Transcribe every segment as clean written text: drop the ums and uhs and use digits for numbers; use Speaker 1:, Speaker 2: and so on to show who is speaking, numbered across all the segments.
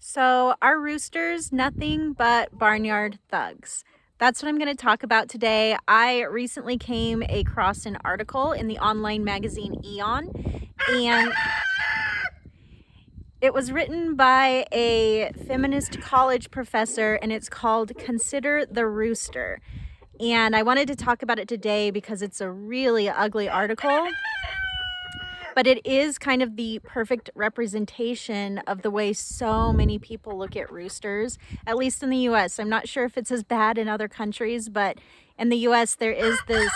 Speaker 1: So, are roosters nothing but barnyard thugs? That's what I'm going to talk about today. I recently came across an article in the online magazine Eon, and it was written by a feminist college professor, and it's called Consider the Rooster. And I wanted to talk about it today because it's a really ugly article, but it is kind of the perfect representation of the way so many people look at roosters, at least in the US. I'm not sure if it's as bad in other countries, but in the US, there is this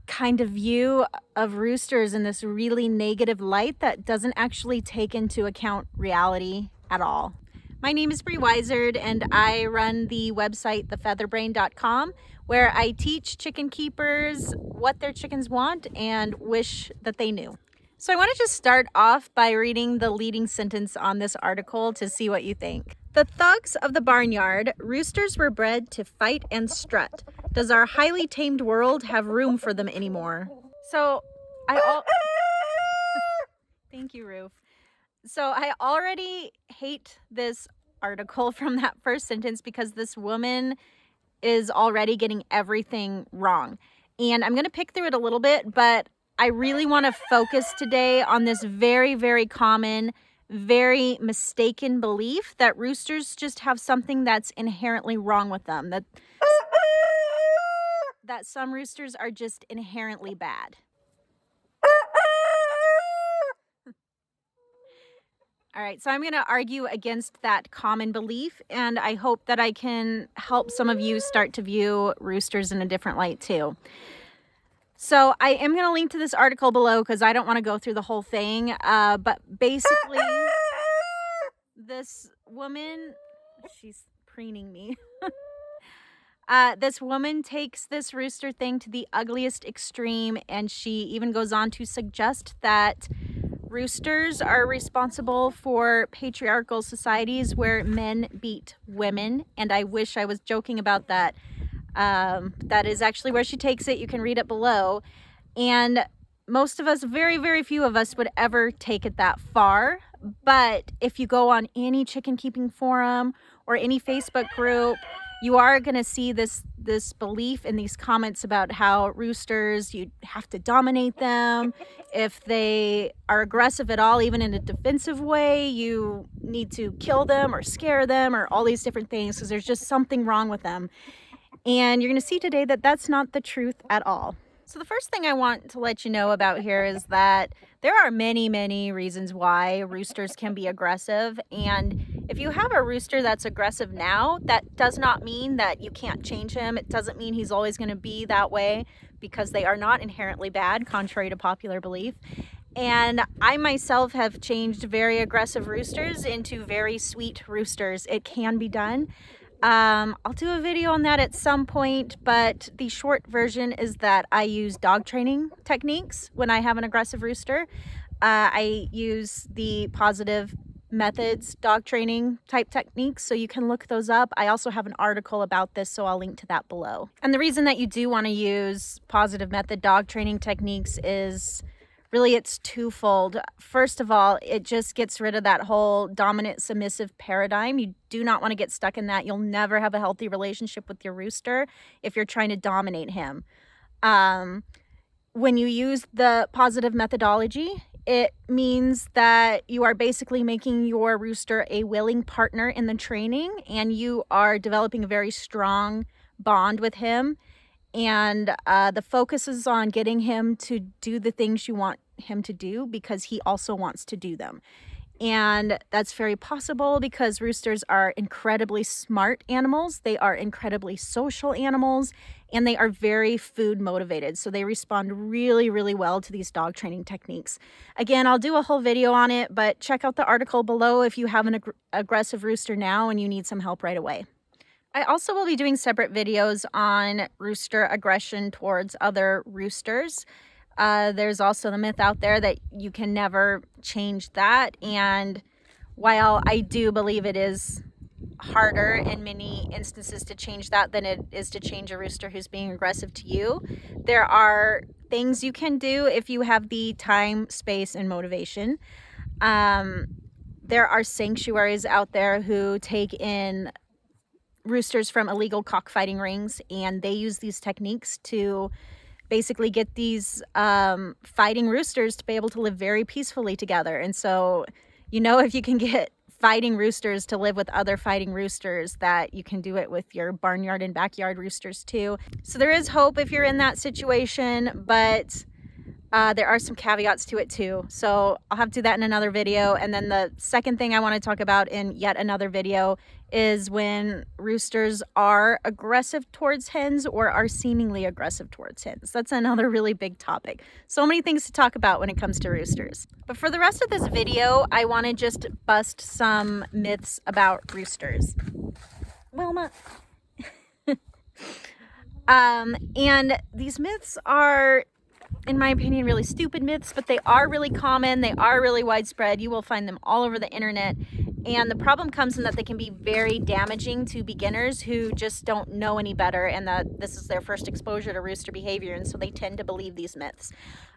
Speaker 1: kind of view of roosters in this really negative light that doesn't actually take into account reality at all. My name is Bree Wizard, and I run the website thefeatherbrain.com, where I teach chicken keepers what their chickens want and wish that they knew. So I want to just start off by reading the leading sentence on this article to see what you think. The thugs of the barnyard, roosters were bred to fight and strut. Does our highly tamed world have room for them anymore? Thank you, Roof. So I already hate this article from that first sentence because this woman is already getting everything wrong. And I'm going to pick through it a little bit, but I really want to focus today on this very, very common, very mistaken belief that roosters just have something that's inherently wrong with them, that some roosters are just inherently bad. All right, so I'm going to argue against that common belief, and I hope that I can help some of you start to view roosters in a different light too. So I am going to link to this article below because I don't want to go through the whole thing, but basically this woman, she's preening me. This woman takes this rooster thing to the ugliest extreme, and she even goes on to suggest that roosters are responsible for patriarchal societies where men beat women, and I wish I was joking about that. That is actually where she takes it. You can read it below. And most of us, very, very few of us would ever take it that far. But if you go on any chicken keeping forum or any Facebook group, you are going to see this belief in these comments about how roosters, you have to dominate them. If they are aggressive at all, even in a defensive way, you need to kill them or scare them or all these different things because there's just something wrong with them. And you're going to see today that that's not the truth at all. So the first thing I want to let you know about here is that there are many, many reasons why roosters can be aggressive. And if you have a rooster that's aggressive now, that does not mean that you can't change him. It doesn't mean he's always going to be that way, because they are not inherently bad, contrary to popular belief. And I myself have changed very aggressive roosters into very sweet roosters. It can be done. I'll do a video on that at some point, but the short version is that I use dog training techniques when I have an aggressive rooster. I use the positive methods dog training type techniques, so you can look those up. I also have an article about this, so I'll link to that below. And the reason that you do want to use positive method dog training techniques is really, it's twofold. First of all, it just gets rid of that whole dominant submissive paradigm. You do not want to get stuck in that. You'll never have a healthy relationship with your rooster if you're trying to dominate him. When you use the positive methodology, it means that you are basically making your rooster a willing partner in the training, and you are developing a very strong bond with him. And the focus is on getting him to do the things you want him to do because he also wants to do them. And that's very possible because roosters are incredibly smart animals. They are incredibly social animals, and they are very food motivated. So they respond really, really well to these dog training techniques. Again, I'll do a whole video on it, but check out the article below if you have an aggressive rooster now and you need some help right away. I also will be doing separate videos on rooster aggression towards other roosters. There's also the myth out there that you can never change that. And while I do believe it is harder in many instances to change that than it is to change a rooster who's being aggressive to you, there are things you can do if you have the time, space, and motivation. there are sanctuaries out there who take in roosters from illegal cockfighting rings, and they use these techniques to basically get these fighting roosters to be able to live very peacefully together. And so, you know, if you can get fighting roosters to live with other fighting roosters, that you can do it with your barnyard and backyard roosters too. So there is hope if you're in that situation, but there are some caveats to it too. So I'll have to do that in another video. And then the second thing I want to talk about in yet another video is when roosters are aggressive towards hens or are seemingly aggressive towards hens. That's another really big topic. So many things to talk about when it comes to roosters. But for the rest of this video, I want to just bust some myths about roosters. Wilma. And these myths are, in my opinion, really stupid myths, but they are really common. They are really widespread. You will find them all over the internet. And the problem comes in that they can be very damaging to beginners who just don't know any better, and that this is their first exposure to rooster behavior, and so they tend to believe these myths.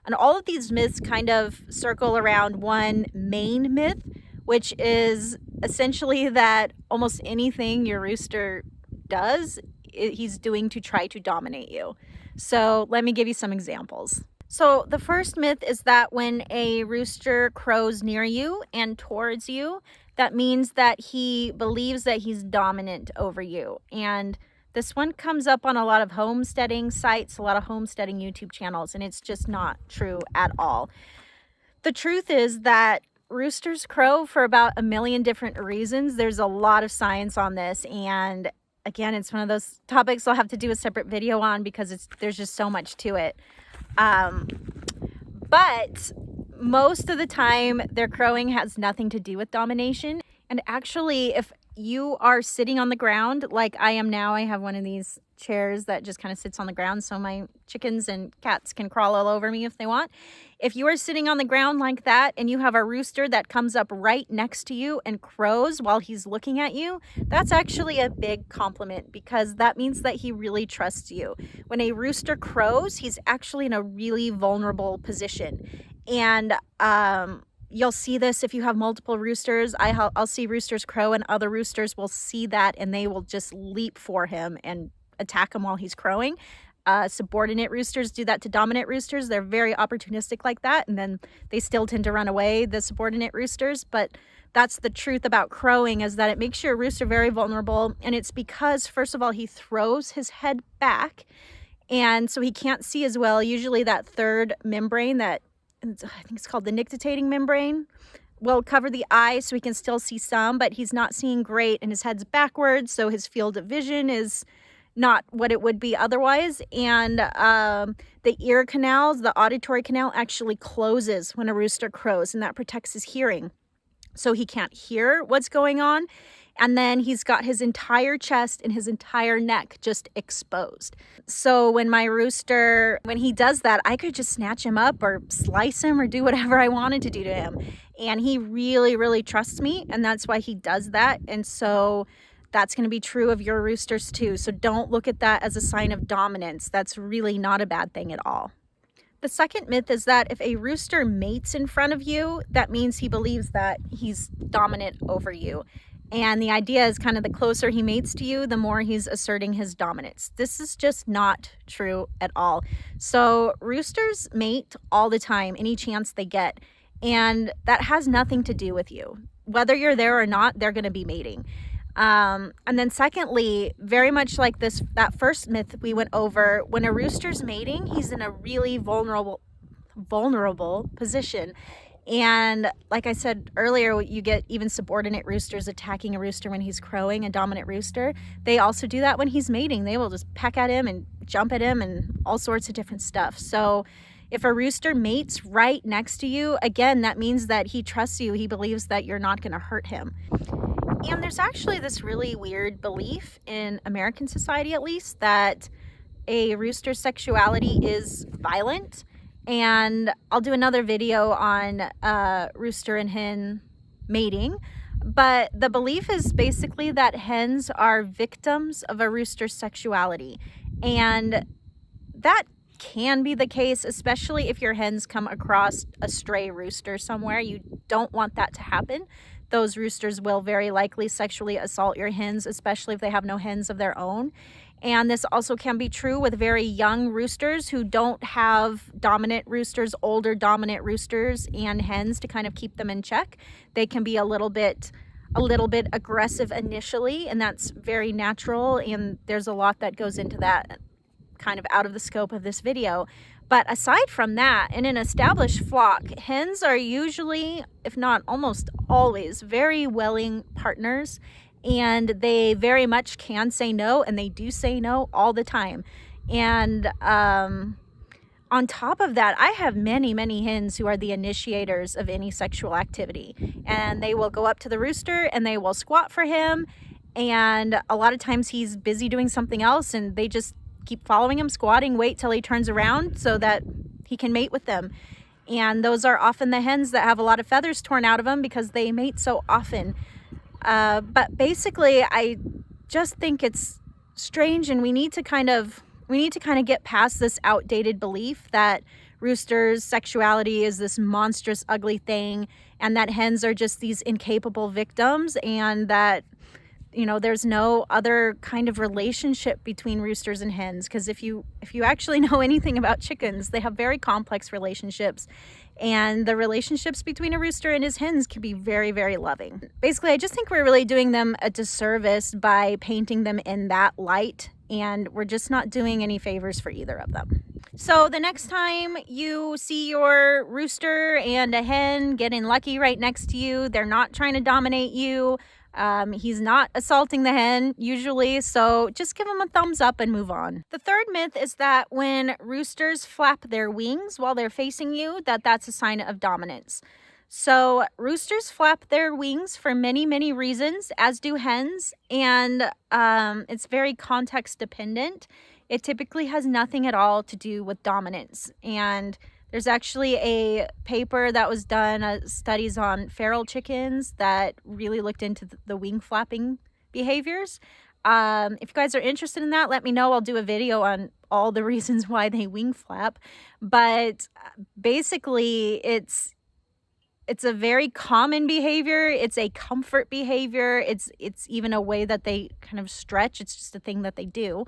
Speaker 1: And all of these myths kind of circle around one main myth, which is essentially that almost anything your rooster does, he's doing to try to dominate you. So let me give you some examples. So the first myth is that when a rooster crows near you and towards you, that means that he believes that he's dominant over you. And this one comes up on a lot of homesteading sites, a lot of homesteading YouTube channels, and it's just not true at all. The truth is that roosters crow for about a million different reasons. There's a lot of science on this, and again, it's one of those topics I'll have to do a separate video on because there's just so much to it. But most of the time, their crowing has nothing to do with domination. And actually, if you are sitting on the ground like I am now, I have one of these chairs that just kind of sits on the ground so my chickens and cats can crawl all over me if they want. If you are sitting on the ground like that and you have a rooster that comes up right next to you and crows while he's looking at you, that's actually a big compliment, because that means that he really trusts you. When a rooster crows, he's actually in a really vulnerable position. And you'll see this if you have multiple roosters. I'll see roosters crow, and other roosters will see that and they will just leap for him and attack him while he's crowing. Subordinate roosters do that to dominant roosters. They're very opportunistic like that, and then they still tend to run away, the subordinate roosters. But that's the truth about crowing, is that it makes your rooster very vulnerable. And it's because, first of all, he throws his head back, and so he can't see as well. Usually that third membrane, that I think it's called the nictitating membrane, will cover the eye so he can still see some, but he's not seeing great, and his head's backwards, so his field of vision is not what it would be otherwise. And the ear canals, the auditory canal, actually closes when a rooster crows, and that protects his hearing. So he can't hear what's going on. And then he's got his entire chest and his entire neck just exposed. So when my rooster, when he does that, I could just snatch him up or slice him or do whatever I wanted to do to him. And he really, really trusts me, and that's why he does that. And so that's going to be true of your roosters too. So don't look at that as a sign of dominance. That's really not a bad thing at all. The second myth is that if a rooster mates in front of you, that means he believes that he's dominant over you. And the idea is kind of the closer he mates to you, the more he's asserting his dominance. This is just not true at all. So roosters mate all the time, any chance they get. And that has nothing to do with you. Whether you're there or not, they're going to be mating. And then secondly, very much like that first myth we went over, when a rooster's mating, he's in a really vulnerable position. And like I said earlier, you get even subordinate roosters attacking a rooster when he's crowing, a dominant rooster. They also do that when he's mating. They will just peck at him and jump at him and all sorts of different stuff. So if a rooster mates right next to you, again, that means that he trusts you. He believes that you're not going to hurt him. And there's actually this really weird belief in American society, at least, that a rooster's sexuality is violent. And I'll do another video on rooster and hen mating. But the belief is basically that hens are victims of a rooster's sexuality. And that can be the case, especially if your hens come across a stray rooster somewhere. You don't want that to happen. those roosters will very likely sexually assault your hens, especially if they have no hens of their own. And this also can be true with very young roosters who don't have dominant roosters, older dominant roosters and hens to kind of keep them in check. They can be a little bit aggressive initially, and that's very natural, and there's a lot that goes into that, kind of out of the scope of this video. But aside from that, in an established flock, hens are usually, if not almost always, very willing partners, and they very much can say no, and they do say no all the time. And on top of that, I have many hens who are the initiators of any sexual activity, and they will go up to the rooster and they will squat for him, and a lot of times he's busy doing something else and they just keep following him, squatting, wait till he turns around so that he can mate with them. And those are often the hens that have a lot of feathers torn out of them because they mate so often. But basically, I just think it's strange, and we need to kind of get past this outdated belief that roosters' sexuality is this monstrous, ugly thing, and that hens are just these incapable victims, and that, you know, there's no other kind of relationship between roosters and hens. Because if you actually know anything about chickens, they have very complex relationships, and the relationships between a rooster and his hens can be very loving. Basically, I just think we're really doing them a disservice by painting them in that light, and we're just not doing any favors for either of them. So the next time you see your rooster and a hen getting lucky right next to you, they're not trying to dominate you. He's not assaulting the hen usually, so just give him a thumbs up and move on. The third myth is that when roosters flap their wings while they're facing you, that's a sign of dominance. So roosters flap their wings for many reasons, as do hens, and it's very context dependent. It typically has nothing at all to do with dominance. And there's actually a paper that was done, studies on feral chickens, that really looked into the wing flapping behaviors. If you guys are interested in that, let me know. I'll do a video on all the reasons why they wing flap. But basically, it's a very common behavior. It's a comfort behavior. It's even a way that they kind of stretch. It's just a thing that they do.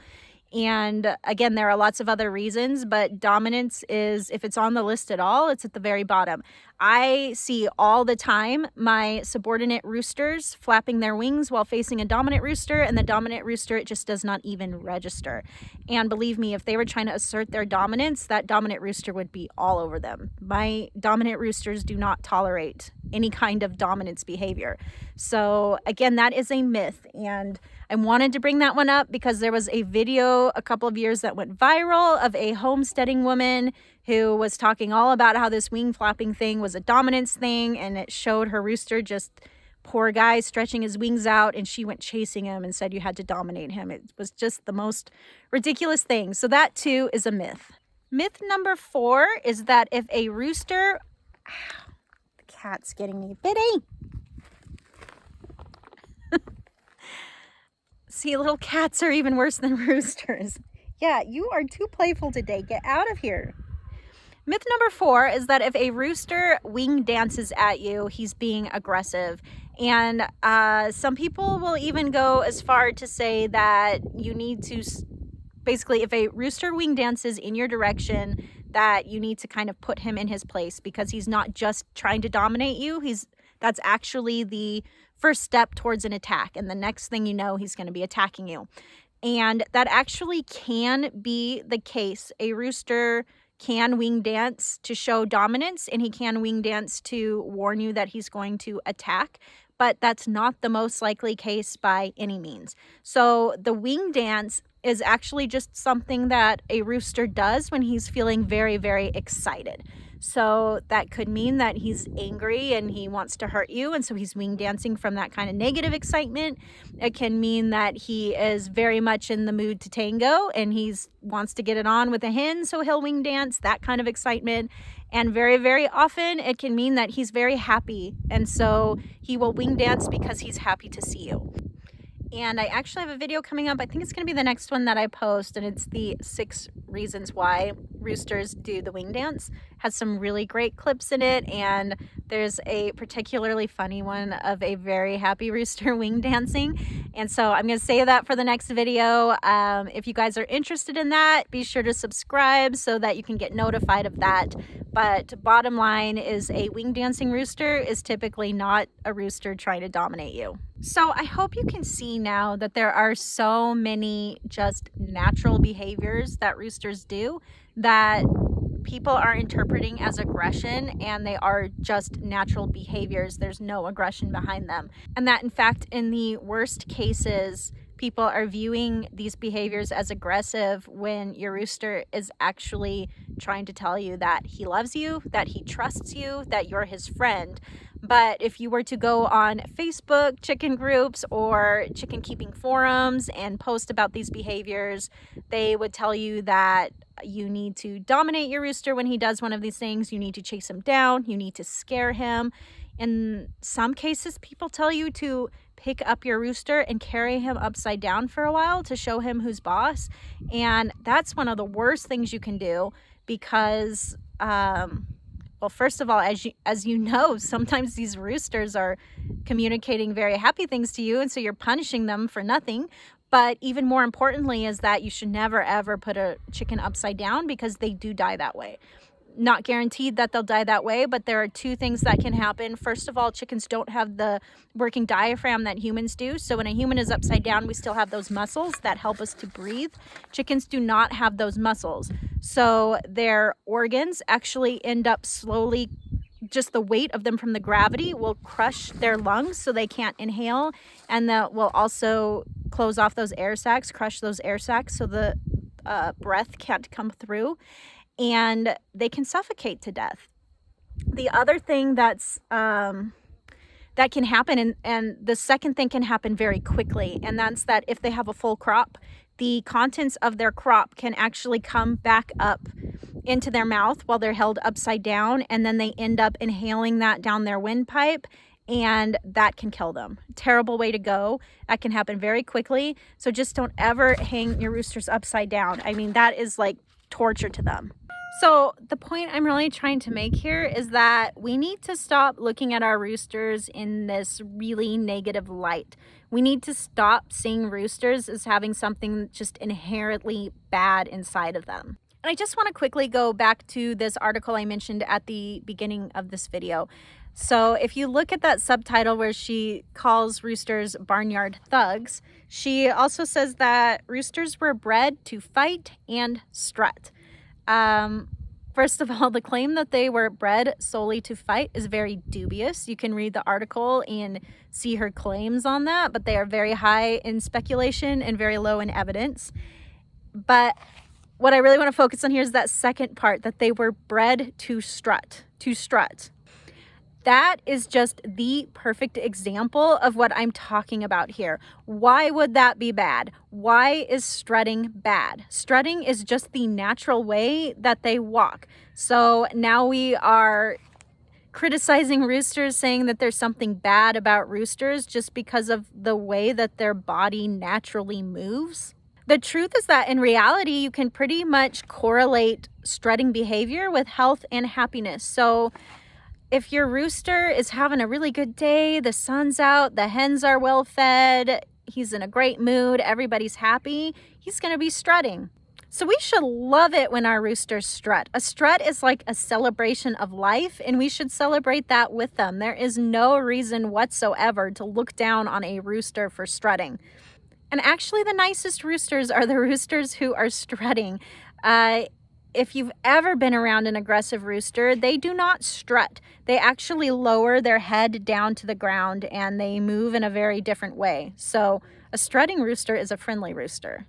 Speaker 1: And again, there are lots of other reasons, but dominance is, if it's on the list at all, it's at the very bottom. I see all the time my subordinate roosters flapping their wings while facing a dominant rooster, and the dominant rooster, it just does not even register. And believe me, if they were trying to assert their dominance, that dominant rooster would be all over them. My dominant roosters do not tolerate any kind of dominance behavior. So again, that is a myth, and I wanted to bring that one up because there was a video a couple of years that went viral of a homesteading woman who was talking all about how this wing flapping thing was a dominance thing, and it showed her rooster, just poor guy, stretching his wings out, and she went chasing him and said you had to dominate him. It was just the most ridiculous thing. So that too is a myth. Myth number 4 is that if a rooster... the cat's getting me. Biddy! See, little cats are even worse than roosters. Yeah, you are too playful today. Get out of here. Myth number 4 is that if a rooster wing dances at you, he's being aggressive. And some people will even go as far to say that you need to, basically, if a rooster wing dances in your direction, that you need to kind of put him in his place, because he's not just trying to dominate you. That's actually the first step towards an attack. And the next thing you know, he's going to be attacking you. And that actually can be the case. A rooster can wing dance to show dominance, and he can wing dance to warn you that he's going to attack. But that's not the most likely case by any means. So the wing dance is actually just something that a rooster does when he's feeling very excited. So that could mean that he's angry and he wants to hurt you, and so he's wing dancing from that kind of negative excitement. It can mean that he is very much in the mood to tango and he wants to get it on with a hen, so he'll wing dance, that kind of excitement. And very often it can mean that he's very happy, and so he will wing dance because he's happy to see you. And I actually have a video coming up. I think it's going to be the next one that I post, and it's the 6 reasons why roosters do the wing dance. Has some really great clips in it, and there's a particularly funny one of a very happy rooster wing dancing. And so I'm going to save that for the next video. If you guys are interested in that, be sure to subscribe so that you can get notified of that. But bottom line is, a wing dancing rooster is typically not a rooster trying to dominate you. So I hope you can see now that there are so many just natural behaviors that roosters do that people are interpreting as aggression, and they are just natural behaviors. There's no aggression behind them. And that in fact, in the worst cases, people are viewing these behaviors as aggressive when your rooster is actually trying to tell you that he loves you, that he trusts you, that you're his friend. But if you were to go on Facebook chicken groups or chicken keeping forums and post about these behaviors, they would tell you that you need to dominate your rooster when he does one of these things. You need to chase him down. You need to scare him. In some cases, people tell you to pick up your rooster and carry him upside down for a while to show him who's boss. And that's one of the worst things you can do because, well, first of all, as you know, sometimes these roosters are communicating very happy things to you, and so you're punishing them for nothing. But even more importantly is that you should never, ever put a chicken upside down, because they do die that way. Not guaranteed that they'll die that way, but there are two things that can happen. First of all, chickens don't have the working diaphragm that humans do. So when a human is upside down, we still have those muscles that help us to breathe. Chickens do not have those muscles. So their organs actually end up slowly, just the weight of them from the gravity will crush their lungs so they can't inhale. And that will also close off those air sacs, crush those air sacs so the breath can't come through. And they can suffocate to death. The other thing that's that can happen, and the second thing can happen very quickly, and that's that if they have a full crop, the contents of their crop can actually come back up into their mouth while they're held upside down, and then they end up inhaling that down their windpipe, and that can kill them. Terrible way to go. That can happen very quickly. So just don't ever hang your roosters upside down. I mean, that is like torture to them. So the point I'm really trying to make here is that we need to stop looking at our roosters in this really negative light. We need to stop seeing roosters as having something just inherently bad inside of them. And I just want to quickly go back to this article I mentioned at the beginning of this video. So if you look at that subtitle where she calls roosters barnyard thugs, she also says that roosters were bred to fight and strut. First of all, the claim that they were bred solely to fight is very dubious. You can read the article and see her claims on that, but they are very high in speculation and very low in evidence. But what I really want to focus on here is that second part, that they were bred to strut, That is just the perfect example of what I'm talking about here. Why would that be bad? Why is strutting bad? Strutting is just the natural way that they walk. So now we are criticizing roosters, saying that there's something bad about roosters just because of the way that their body naturally moves. The truth is that in reality, you can pretty much correlate strutting behavior with health and happiness. So if your rooster is having a really good day, the sun's out, the hens are well fed, he's in a great mood, everybody's happy, he's going to be strutting. So we should love it when our roosters strut. A strut is like a celebration of life, and we should celebrate that with them. There is no reason whatsoever to look down on a rooster for strutting. And actually, the nicest roosters are the roosters who are strutting. If you've ever been around an aggressive rooster, they do not strut. They actually lower their head down to the ground, and they move in a very different way. So a strutting rooster is a friendly rooster.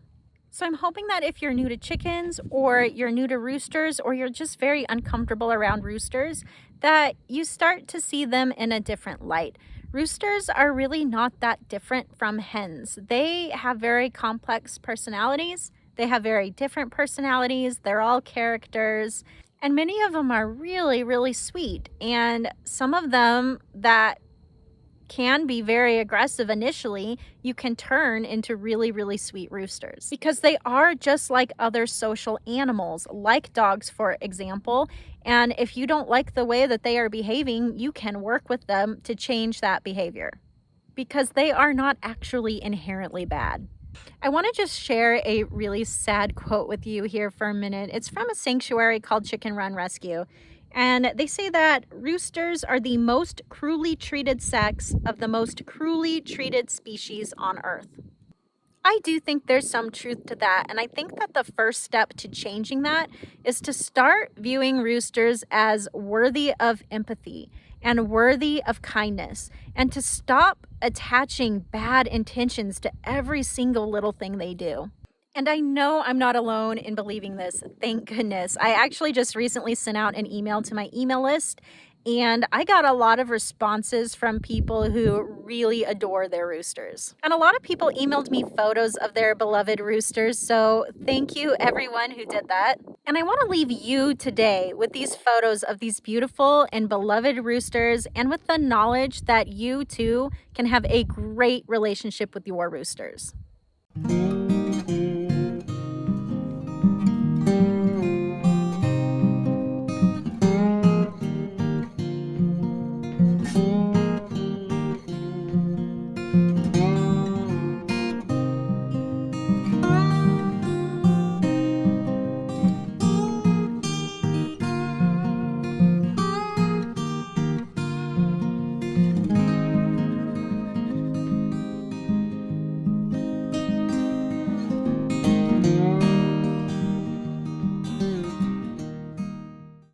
Speaker 1: So I'm hoping that if you're new to chickens, or you're new to roosters, or you're just very uncomfortable around roosters, that you start to see them in a different light. Roosters are really not that different from hens. They have very complex personalities. They have very different personalities. They're all characters. And many of them are really, really sweet. And some of them that can be very aggressive initially, you can turn into really, really sweet roosters because they are just like other social animals, like dogs, for example. And if you don't like the way that they are behaving, you can work with them to change that behavior because they are not actually inherently bad. I want to just share a really sad quote with you here for a minute. It's from a sanctuary called Chicken Run Rescue. And they say that roosters are the most cruelly treated sex of the most cruelly treated species on Earth. I do think there's some truth to that, and I think that the first step to changing that is to start viewing roosters as worthy of empathy and worthy of kindness, and to stop attaching bad intentions to every single little thing they do. And I know I'm not alone in believing this, thank goodness. I actually just recently sent out an email to my email list, and I got a lot of responses from people who really adore their roosters. And a lot of people emailed me photos of their beloved roosters, so thank you everyone who did that. And I want to leave you today with these photos of these beautiful and beloved roosters, and with the knowledge that you too can have a great relationship with your roosters.